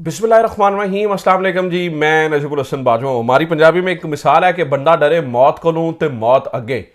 बिस्मिल्लाहिर्रहमानिर्रहीम, अस्सलाम वालेकुम जी। मैं नजीबुल हसन बाजवा। हमारी पंजाबी में एक मिसाल है कि बंदा डरे मौत को लूं ते मौत अगे।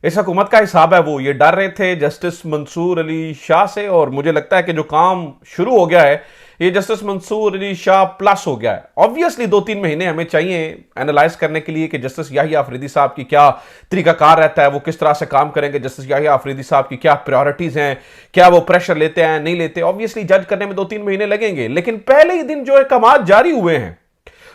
इस हुकूमत का हिसाब है वो ये डर रहे थे जस्टिस मंसूर अली शाह से, और मुझे लगता है कि जो काम शुरू हो गया है ये जस्टिस मंसूर अली शाह प्लस हो गया है। ऑब्वियसली 2-3 महीने हमें चाहिए एनालाइज करने के लिए कि जस्टिस याहिया अफरीदी साहब की क्या तरीकाकार रहता है, वो किस तरह से काम करेंगे, जस्टिस याहिया अफरीदी साहब की क्या प्रायोरिटीज हैं, क्या वो प्रेशर लेते हैं नहीं लेते। ऑब्वियसली जज करने में 2-3 महीने लगेंगे, लेकिन पहले ही दिन जो अहकाम जारी हुए हैं,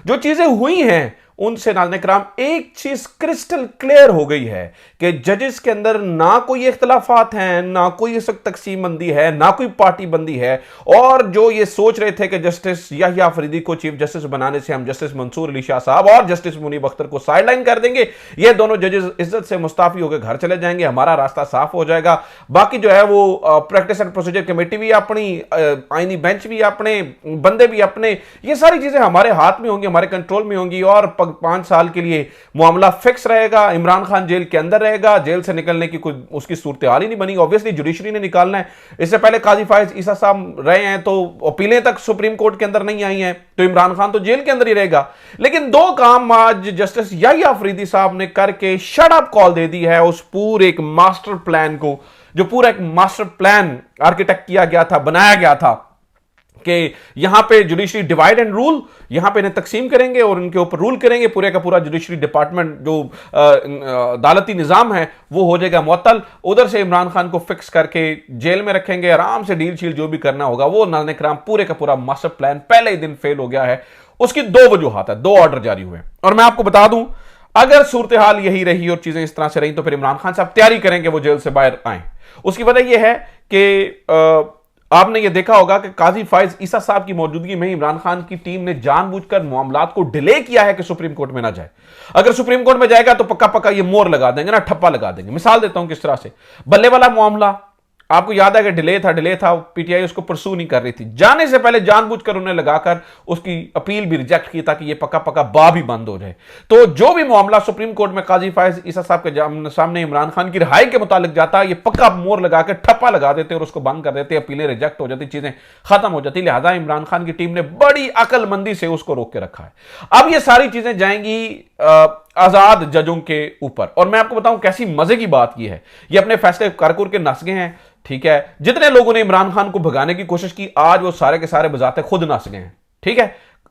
जो चीजें हुई हैं, उनसे नाज़रीन कराम एक चीज क्रिस्टल क्लियर हो गई है कि जजेस के अंदर ना कोई इख्तलाफात हैं, ना कोई इस वक्त तकसीम बंदी है, ना कोई पार्टी बंदी है। और जो ये सोच रहे थे कि जस्टिस याहिया अफरीदी को चीफ जस्टिस बनाने से हम जस्टिस मंसूर अली शाह साहब और जस्टिस मुनीब अख्तर को साइडलाइन कर देंगे, ये दोनों जजेस इज्जत से मुस्ताफी होकर घर चले जाएंगे, हमारा रास्ता साफ हो जाएगा। बाकी जो है वो प्रैक्टिस एंड प्रोसीजर कमेटी भी अपनी, आईनी बेंच भी अपने, बंदे भी अपने, ये सारी चीजें हमारे हाथ में होंगी, हमारे कंट्रोल में होंगी और 5 साल के लिए मामला फिक्स रहेगा। इमरान खान जेल के अंदर रहेगा, जेल से निकलने की कोई उसकी सूरत हाल ही नहीं बनी। ऑब्वियसली जुडिशरी ने निकालना है। इससे पहले काजी फायज ईसा साहब रहे हैं तो अपीलें तक सुप्रीम कोर्ट के अंदर नहीं आई हैं, तो इमरान खान तो जेल के अंदर ही रहेगा। लेकिन 2 काम आज जस्टिस याहिया अफरीदी साहब ने करके शट अप कॉल दे दी है उस पूरे एक मास्टर प्लान को, जो पूरा एक मास्टर प्लान आर्किटेक्ट किया गया था, बनाया गया था कि यहां पे जुडिशरी डिवाइड एंड रूल, यहां पे इन्हें तकसीम करेंगे और इनके ऊपर रूल करेंगे। पूरे का पूरा जुडिशरी डिपार्टमेंट जो अदालती निजाम है वो हो जाएगा मुअत्तल। उधर से इमरान खान को फिक्स करके जेल में रखेंगे, आराम से डील शील जो भी करना होगा वो। नाज़रीन कराम पूरे का पूरा मास्टर प्लान पहले ही दिन फेल हो गया है। उसकी 2 वजूहात है, 2 ऑर्डर जारी हुए। और मैं आपको बता दूं, अगर सूरत हाल यही रही और चीजें इस तरह से रही तो फिर इमरान खान साहब तैयारी करेंगे वो जेल से बाहर आए। उसकी वजह यह है कि आपने ये देखा होगा कि काजी फायज ईसा साहब की मौजूदगी में इमरान खान की टीम ने जानबूझकर मामलात को डिले किया है कि सुप्रीम कोर्ट में ना जाए। अगर सुप्रीम कोर्ट में जाएगा तो पक्का पक्का ये मोर लगा देंगे ना, ठप्पा लगा देंगे। मिसाल देता हूं किस तरह से, बल्ले वाला मामला आपको याद है कि डिले था, पीटीआई उसको परसू नहीं कर रही थी। जाने से पहले जानबूझकर उन्हें लगाकर उसकी अपील भी रिजेक्ट की ताकि ये पक्का पक्का बाब ही बंद हो जाए। तो जो भी मामला सुप्रीम कोर्ट में काजी फायज ईसा साहब के सामने इमरान खान की रिहाई के मुतालिक जाता है, ये पक्का मोर लगाकर ठप्पा लगा देते और उसको बंद कर देते, अपीलें रिजेक्ट हो जाती, चीजें खत्म हो जाती। लिहाजा इमरान खान की टीम ने बड़ी अकलमंदी से उसको रोक के रखा है। अब ये सारी चीजें जाएंगी आजाद जजों के ऊपर। और मैं आपको बताऊं कैसी मजे की बात की है, ये अपने फैसले कर के नस गए हैं। ठीक है, जितने लोगों ने इमरान खान को भगाने की कोशिश की आज वो सारे के सारे बजाते खुद नस गए हैं। ठीक है,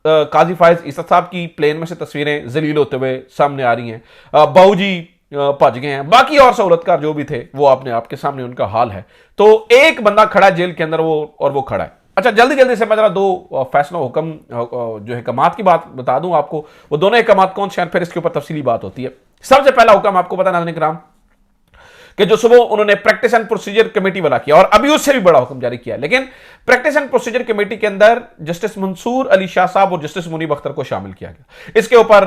काजी फायज ईसा साहब की प्लेन में से तस्वीरें जलील होते हुए सामने आ रही हैं, बाबू जी भज गए हैं, बाकी और सहूलतकार जो भी थे वो अपने आपके सामने उनका हाल है। तो एक बंदा खड़ा जेल के अंदर, वो खड़ा है। अच्छा, जल्दी जल्दी से मैं जरा 2 फैसलों हुक्म जो हकमात की बात बता दूं आपको। वो दोनों हकमात कौन से हैं, फिर इसके ऊपर तफसीली बात होती है। सबसे पहला हुक्म आपको पता नाज़रीन कराम कि जो सुबह उन्होंने प्रैक्टिस एंड प्रोसीजर कमेटी वाला किया, और अभी उससे भी बड़ा हुक्म जारी किया, लेकिन प्रैक्टिस एंड प्रोसीजर कमेटी के अंदर जस्टिस मंसूर अली शाह साहब और जस्टिस मुनीब अख्तर को शामिल किया गया। इसके ऊपर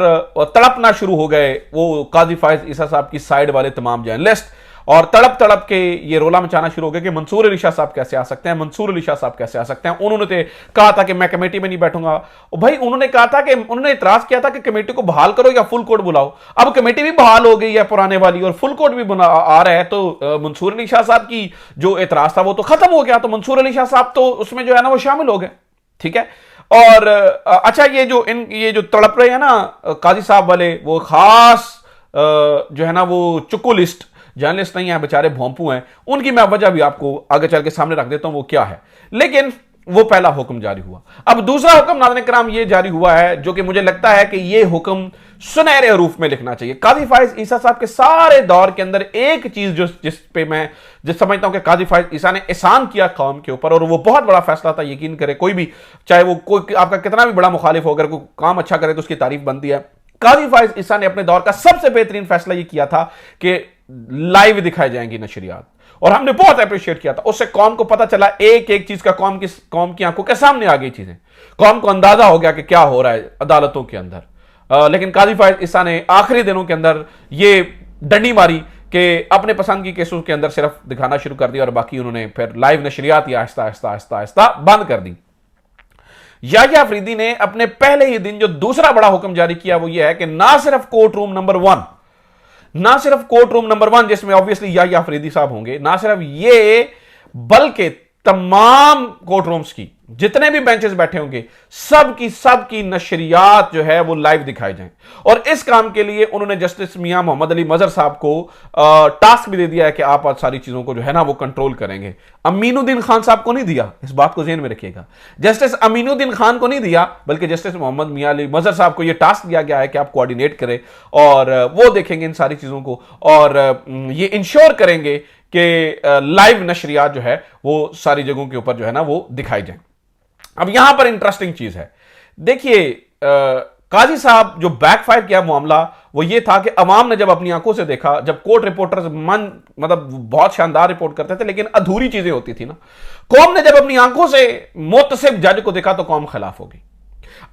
तड़पना शुरू हो गए वो काजी फायज ईसा साहब की साइड वाले तमाम जर्नलिस्ट, और तड़प तड़प के ये रोला मचाना शुरू हो गया कि मंसूर अली शाह साहब कैसे आ सकते हैं, मंसूर अली शाह साहब कैसे आ सकते हैं। उन्होंने तो कहा था कि मैं कमेटी में नहीं बैठूंगा। भाई उन्होंने कहा था कि उन्होंने इतराज किया था कि कमेटी को बहाल करो या फुल कोर्ट बुलाओ। अब कमेटी भी बहाल हो गई है पुराने वाली और फुल कोर्ट भी आ रहा है, तो मंसूर अली शाह साहब की जो इतराज था वो तो खत्म हो गया। तो मंसूर अली शाह साहब तो उसमें जो है ना वो शामिल हो गए। ठीक है, और अच्छा, ये जो तड़प रहे हैं ना काजी साहब वाले, वो खास जो है ना वो चुक्कू लिस्ट जर्नलिस्ट नहीं है, बेचारे भोंपू हैं, उनकी मैं वजह भी आपको आगे चल के सामने रख देता हूं वो क्या है। लेकिन वो पहला हुक्म जारी हुआ। अब दूसरा हुक्म नाज़रीन कराम ये जारी हुआ है जो कि मुझे लगता है कि ये हुक्म सुनहरे हरूफ में लिखना चाहिए। काजी फायज ईसा साहब के सारे दौर के अंदर एक चीज जिस पे मैं समझता हूं कि काजी फायज ईसा ने एहसान किया कौम के ऊपर, और वो बहुत बड़ा फैसला था। यकीन करे कोई भी, चाहे वो कोई आपका कितना भी बड़ा मुखालिफ हो, अगर कोई काम अच्छा करे तो उसकी तारीफ बनती है। काजी फायज ईसा ने अपने दौर का सबसे बेहतरीन फैसला यह किया था कि लाइव दिखाई जाएंगी नशरियात, और हमने बहुत अप्रिशिएट किया था। उससे कौम को पता चला एक एक चीज का, कौम की आंखों के सामने आ गई चीजें, कौम को अंदाजा हो गया कि क्या हो रहा है अदालतों के अंदर। लेकिन काजी फायज ईसा ने आखिरी दिनों के अंदर ये डंडी मारी कि अपने पसंद की केसों के अंदर सिर्फ दिखाना शुरू कर दिया और बाकी उन्होंने फिर लाइव नशरियात ही आहिस्ता आहिस्ता आहिस्ता आहिस्ता बंद कर दी। याहिया अफरीदी ने अपने पहले ही दिन जो दूसरा बड़ा हुक्म जारी किया वो ये है कि ना सिर्फ कोर्ट रूम नंबर 1 जिसमें ऑब्वियसली याहिया अफरीदी साहब होंगे, ना सिर्फ ये, बल्कि तमाम कोर्ट रूम्स की जितने भी बेंचेस बैठे होंगे सबकी नशरियात जो है वो लाइव दिखाई जाएं। और इस काम के लिए उन्होंने जस्टिस मियां मोहम्मद अली मजहर साहब को टास्क भी दे दिया है कि आप आज सारी चीजों को जो है ना वो कंट्रोल करेंगे। अमीनुद्दीन खान साहब को नहीं दिया, इस बात को ज़हन में रखिएगा। जस्टिस अमीनुद्दीन खान को नहीं दिया, बल्कि जस्टिस मोहम्मद मियां अली मजहर साहब को यह टास्क दिया गया है कि आप कोऑर्डिनेट करें और वो देखेंगे इन सारी चीजों को और ये इंश्योर करेंगे कि लाइव नशरियात जो है वो सारी जगहों के ऊपर जो है ना वो दिखाई जाए। अब यहां पर इंटरेस्टिंग चीज है, देखिए काजी साहब जो बैकफायर किया मामला वो ये था कि अवाम ने जब अपनी आंखों से देखा, जब कोर्ट रिपोर्टर्स मतलब बहुत शानदार रिपोर्ट करते थे लेकिन अधूरी चीजें होती थी ना, कौम ने जब अपनी आंखों से मुतसिब जज को देखा तो कौम खिलाफ होगी।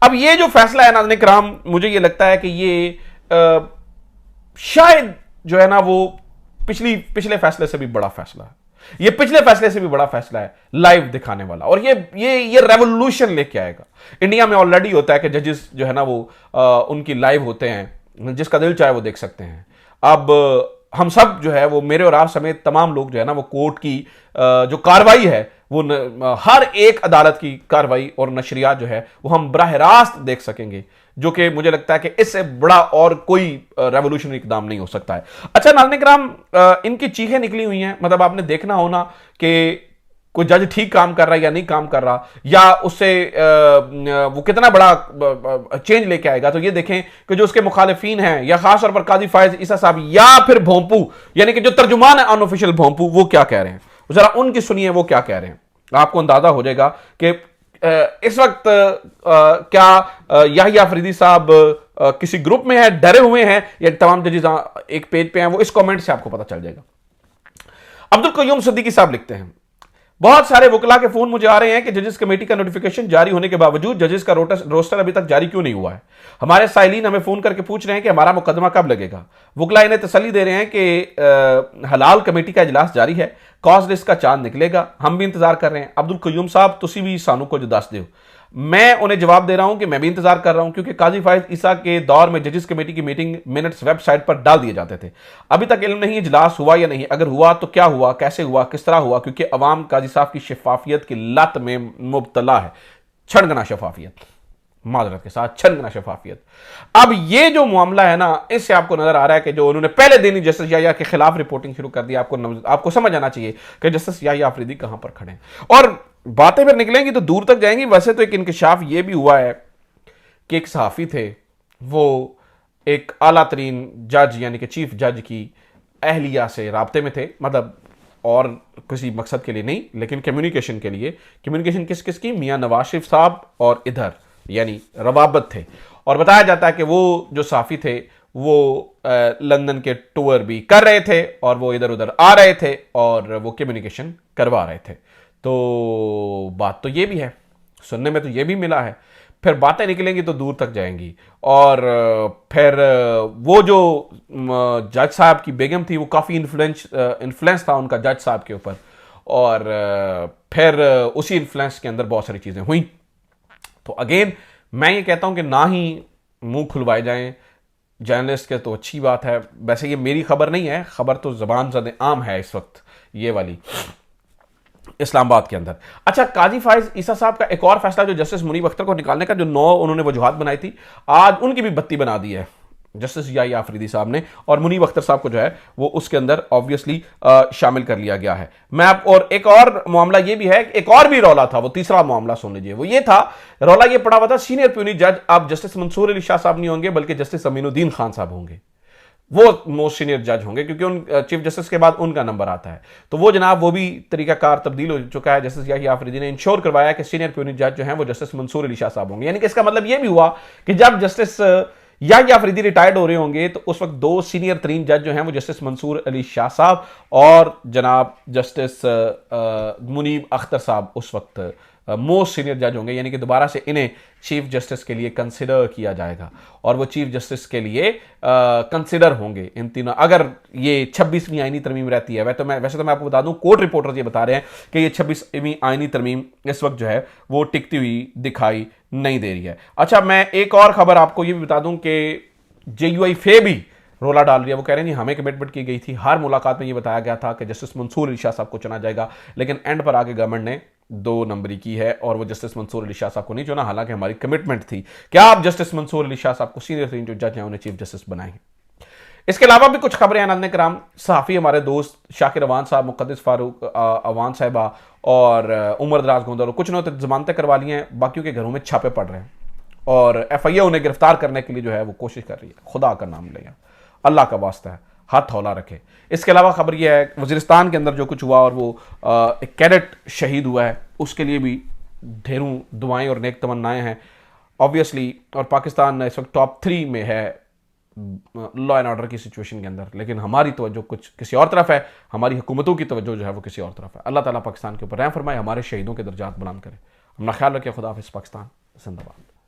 अब ये जो फैसला है नाज़रीन किराम, मुझे ये लगता है कि ये शायद जो है ना वो पिछले फैसले से भी बड़ा फैसला है, ये पिछले फैसले से भी बड़ा फैसला है लाइव दिखाने वाला, और ये रेवोल्यूशन लेके आएगा। इंडिया में ऑलरेडी होता है कि जजेस जो है ना वो उनकी लाइव होते हैं, जिसका दिल चाहे वो देख सकते हैं। अब हम सब जो है वो, मेरे और आप समेत तमाम लोग जो है ना वो कोर्ट की जो कार्रवाई है वो हर एक अदालत की कार्रवाई और नशरियात जो है वो हम बराह रास्त देख सकेंगे, जो कि मुझे लगता है कि इससे बड़ा और कोई रेवोल्यूशनरी इकदाम नहीं हो सकता है। अच्छा नाज़रीन किराम, इनकी चीखें निकली हुई हैं, मतलब आपने देखना हो ना कि कोई जज ठीक काम कर रहा है या नहीं काम कर रहा, या उससे वो कितना बड़ा चेंज लेके आएगा। तो ये देखें कि जो उसके मुखालिफिन हैं, या खास तौर पर काजी फायज ईसा साहब या फिर भोंपू, यानी कि जो तर्जुमान है अनऑफिशियल भोंपू, वो क्या कह रहे हैं, जरा उनकी सुनिए वो क्या कह रहे हैं। आपको अंदाजा हो जाएगा कि इस वक्त क्या याहिया अफरीदी साहब किसी ग्रुप में है, डरे हुए हैं, या तमाम जजेस एक पेज पे हैं, वो इस कमेंट से आपको पता चल जाएगा। अब्दुल कयूम सिद्दीकी साहब लिखते हैं, बहुत सारे वकला के फोन मुझे आ रहे हैं कि जजेस कमेटी का नोटिफिकेशन जारी होने के बावजूद जजेस का रोस्टर अभी तक जारी क्यों नहीं हुआ है। हमारे साइलिन हमें फोन करके पूछ रहे हैं कि हमारा मुकदमा कब लगेगा। वकला इन्हें तसल्ली दे रहे हैं कि हलाल कमेटी का इजलास जारी है, कॉज लिस्ट का चांद निकलेगा, हम भी इंतजार कर रहे हैं। अब्दुल कयूम साहब तुसी भी सानू को जो दस दो। मैं उन्हें जवाब दे रहा हूं कि मैं भी इंतजार कर रहा हूं, क्योंकि काजी फायज ईसा के दौर में जजेस कमेटी की मीटिंग मिनट्स वेबसाइट पर डाल दिए जाते थे। अभी तक इल्म नहीं इजलास हुआ या नहीं, अगर हुआ तो क्या हुआ, कैसे हुआ, किस तरह हुआ, क्योंकि अवाम काजी साहब की शफाफियत की लत में मुब्तला है। छनगना शफाफियत, माजरत के साथ छनगना शफाफियत। अब ये जो मामला है ना, इससे आपको नजर आ रहा है कि जो उन्होंने पहले दिन ही जस्टिस याहिया के खिलाफ रिपोर्टिंग शुरू कर दी, आपको समझ आना चाहिए कि जस्टिस याहिया अफरीदी कहां पर खड़े हैं। और बातें फिर निकलेंगी तो दूर तक जाएंगी। वैसे तो एक इंकशाफ ये भी हुआ है कि एक सहाफ़ी थे, वो एक आला तरीन जज यानी कि चीफ जज की अहलिया से राब्ते में थे, मतलब और किसी मकसद के लिए नहीं, लेकिन कम्युनिकेशन के लिए। कम्युनिकेशन किस किस की, मियाँ नवाज शरीफ साहब और इधर यानी रवाबत थे। और बताया जाता है कि वो जो सहाफ़ी थे वो लंदन के टूर भी कर रहे थे और वो इधर उधर आ रहे थे और वो कम्युनिकेशन करवा रहे थे। तो बात तो ये भी है, सुनने में तो ये भी मिला है, फिर बातें निकलेंगी तो दूर तक जाएंगी। और फिर वो जो जज साहब की बेगम थी, वो काफ़ी इन्फ्लुएंस था उनका जज साहब के ऊपर, और फिर उसी इन्फ्लुएंस के अंदर बहुत सारी चीज़ें हुई। तो अगेन मैं ये कहता हूं कि ना ही मुंह खुलवाए जाएं जर्नलिस्ट के, तो अच्छी बात है। वैसे ये मेरी खबर नहीं है, खबर तो ज़बान ज़द आम है इस वक्त ये वाली इस्लामाबाद के अंदर। अच्छा, काजी फायज ईसा साहब का एक और फैसला, जो जस्टिस मुनीब अख्तर को निकालने का जो 9 उन्होंने वजूहात बनाई थी, आज उनकी भी बत्ती बना दी है जस्टिस याहिया अफरीदी साहब ने, और मुनीब अख्तर साहब को जो है वो उसके अंदर ऑब्वियसली शामिल कर लिया गया है। मैं आप, और एक और मामला ये भी है, एक और भी रौला था, वो तीसरा मामला सुन लीजिए। वो ये था, रौला ये पड़ा हुआ था, सीनियर प्यूनी जज अब जस्टिस मंसूर अली शाह साहब नहीं होंगे, बल्कि जस्टिस अमीनुद्दीन खान साहब होंगे। वो मोस्ट सीनियर जज होंगे, क्योंकि उन चीफ जस्टिस के बाद उनका नंबर आता है। तो वो जनाब, वो भी तरीकाकार तब्दील हो चुका है। जस्टिस याहिया अफरीदी ने इंश्योर करवाया कि सीनियर प्यूनी जज जो हैं वो जस्टिस मंसूर अली शाह साहब होंगे। यानी कि इसका मतलब ये भी हुआ कि जब जस्टिस याहिया अफरीदी रिटायर्ड हो रहे होंगे तो उस वक्त 2 सीनियर तरीन जज जो हैं वो जस्टिस मंसूर अली शाह साहब और जनाब जस्टिस मुनीब अख्तर साहब उस वक्त मोस्ट सीनियर जज होंगे। यानी कि दोबारा से इन्हें चीफ जस्टिस के लिए कंसिडर किया जाएगा, और वो चीफ जस्टिस के लिए कंसिडर होंगे इन तीनों, अगर ये 26वीं आईनी तरमीम रहती है। वैसे तो मैं आपको बता दूं, कोर्ट रिपोर्टर्स ये बता रहे हैं कि ये 26वीं आईनी तरमीम इस वक्त जो है वो टिकती हुई दिखाई नहीं दे रही है। अच्छा, मैं एक और खबर आपको ये भी बता दूं कि JUI फे भी रोला डाल रही है। वो कह रहे हैं जी हमें कमिटमेंट की गई थी, हर मुलाकात में ये बताया गया था कि जस्टिस मंसूर अली शाह साहब को चुना जाएगा, लेकिन एंड पर आके गवर्नमेंट ने 2 नंबरी की है और वो जस्टिस मंसूर अली शाह साहब को नहीं चुना, हालांकि हमारी कमिटमेंट थी कि आप जस्टिस मंसूर अली शाह साहब को सीनियर तीन जो जज हैं उन्हें चीफ जस्टिस बनाएंगे। इसके अलावा भी कुछ खबरें नाज़रीन कराम, सहाफ़ी हमारे दोस्त शाकिर अवान साहब, मुक़द्दिस फ़ारूक अवान साहिबा और उमर दराज गोंदर, कुछ ने तो जमानतें करवा ली हैं, बाकियों के घरों में छापे पड़ रहे हैं और FIA उन्हें गिरफ्तार करने के लिए जो है वो कोशिश कर रही है। खुदा का नाम लें, अल्लाह का वास्ता है, हाथ हौला रखे। इसके अलावा खबर यह है वज़ीरिस्तान के अंदर जो कुछ हुआ और वो एक कैडेट शहीद हुआ है, उसके लिए भी ढेरों दुआएं और नेक तमन्नाएं हैं ऑब्वियसली। और पाकिस्तान इस वक्त टॉप 3 में है लॉ एंड ऑर्डर की सिचुएशन के अंदर, लेकिन हमारी तवज्जो कुछ किसी और तरफ है, हमारी हुकूमतों की तवज्जो जो है वो किसी और तरफ है। अल्लाह ताला पाकिस्तान के ऊपर रहम फरमाए, हमारे शहीदों के दर्जात बुलंद करे। अपना ख्याल रखिए। खुदा हाफिज़। पाकिस्तान जिंदाबाद।